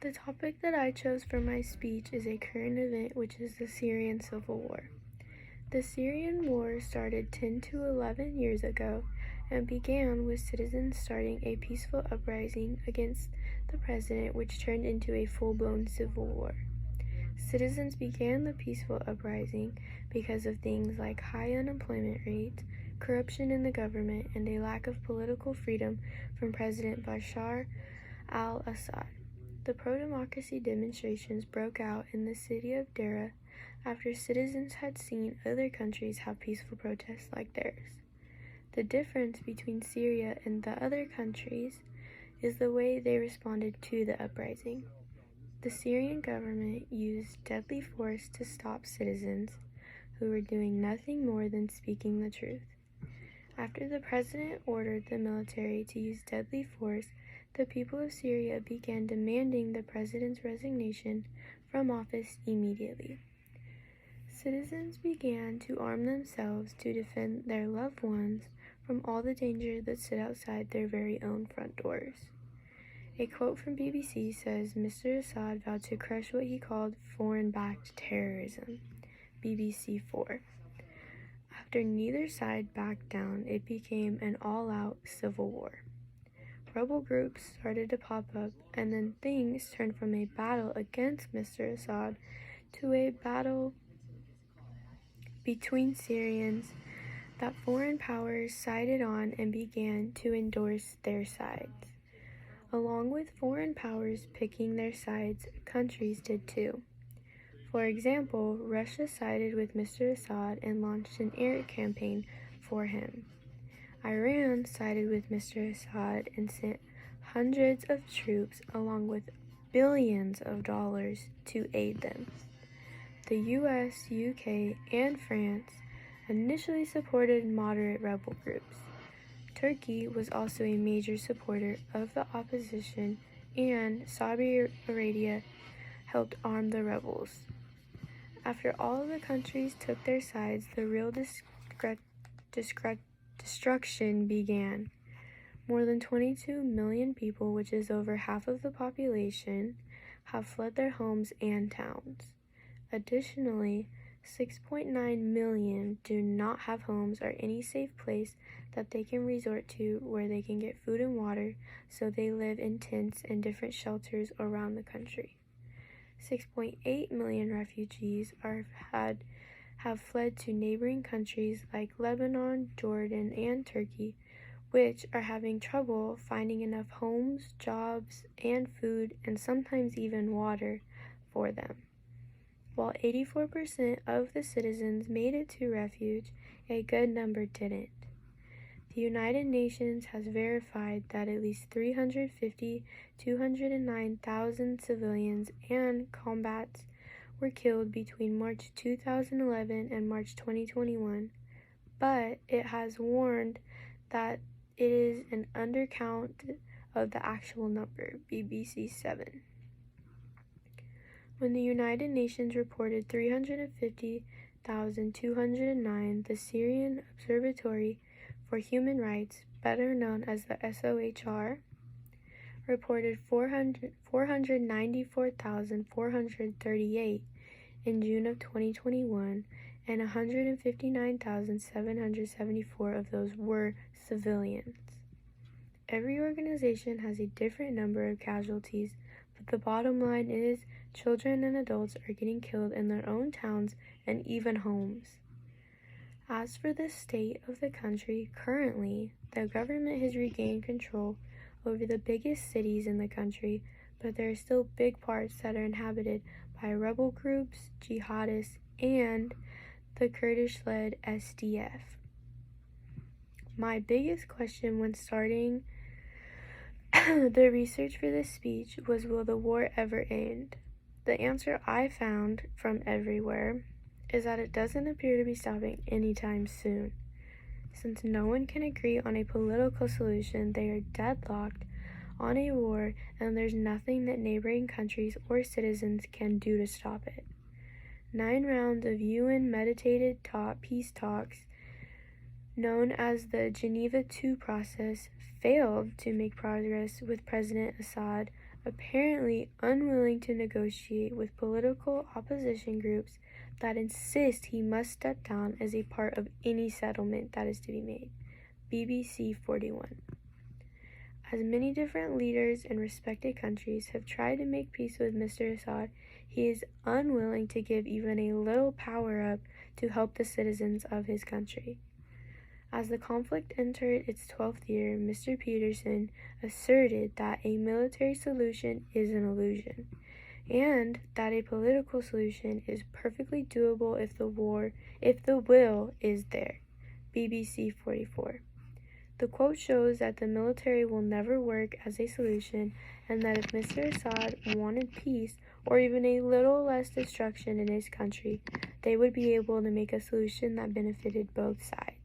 The topic that I chose for my speech is a current event, which is the Syrian Civil War. The Syrian War started 10 to 11 years ago and began with citizens starting a peaceful uprising against the president, which turned into a full-blown civil war. Citizens began the peaceful uprising because of things like high unemployment rates, corruption in the government, and a lack of political freedom from President Bashar al-Assad. The pro-democracy demonstrations broke out in the city of Deraa after citizens had seen other countries have peaceful protests like theirs. The difference between Syria and the other countries is the way they responded to the uprising. The Syrian government used deadly force to stop citizens who were doing nothing more than speaking the truth. After the president ordered the military to use deadly force, the people of Syria began demanding the president's resignation from office immediately. Citizens began to arm themselves to defend their loved ones from all the danger that stood outside their very own front doors. A quote from BBC says Mr. Assad vowed to crush what he called foreign-backed terrorism, BBC 4. After neither side backed down, it became an all-out civil war. Rebel groups started to pop up, and then things turned from a battle against Mr. Assad to a battle between Syrians that foreign powers sided on and began to endorse their sides. Along with foreign powers picking their sides, countries did too. For example, Russia sided with Mr. Assad and launched an air campaign for him. Iran sided with Mr. Assad and sent hundreds of troops along with billions of dollars to aid them. The US, UK, and France initially supported moderate rebel groups. Turkey was also a major supporter of the opposition, and Saudi Arabia helped arm the rebels. After all of the countries took their sides, the real destruction began. More than 22 million people, which is over half of the population, have fled their homes and towns. Additionally, 6.9 million do not have homes or any safe place that they can resort to where they can get food and water, so they live in tents and different shelters around the country. 6.8 million refugees have fled to neighboring countries like Lebanon, Jordan, and Turkey, which are having trouble finding enough homes, jobs, and food, and sometimes even water for them. While 84% of the citizens made it to refuge, a good number didn't. The United Nations has verified that at least 209,000 civilians and combats were killed between March 2011 and March 2021, but it has warned that it is an undercount of the actual number, BBC 7. When the United Nations reported 350,209, the Syrian Observatory for Human Rights, better known as the SOHR, reported 494,438 in June of 2021, and 159,774 of those were civilians. Every organization has a different number of casualties, but the bottom line is children and adults are getting killed in their own towns and even homes. As for the state of the country, currently, the government has regained control over the biggest cities in the country, but there are still big parts that are inhabited by rebel groups, jihadists, and the Kurdish-led SDF. My biggest question when starting the research for this speech was, will the war ever end? The answer I found from everywhere is that it doesn't appear to be stopping anytime soon. Since no one can agree on a political solution, they are deadlocked on a war, and there's nothing that neighboring countries or citizens can do to stop it. 9 rounds of UN-mediated peace talks, known as the Geneva II process, failed to make progress with President Assad apparently unwilling to negotiate with political opposition groups that insist he must step down as a part of any settlement that is to be made. BBC 41. As many different leaders in respected countries have tried to make peace with Mr. Assad, he is unwilling to give even a little power up to help the citizens of his country. As the conflict entered its 12th year, Mr. Peterson asserted that a military solution is an illusion, and that a political solution is perfectly doable if the will is there. BBC 44. The quote shows that the military will never work as a solution, and that if Mr. Assad wanted peace or even a little less destruction in his country, they would be able to make a solution that benefited both sides.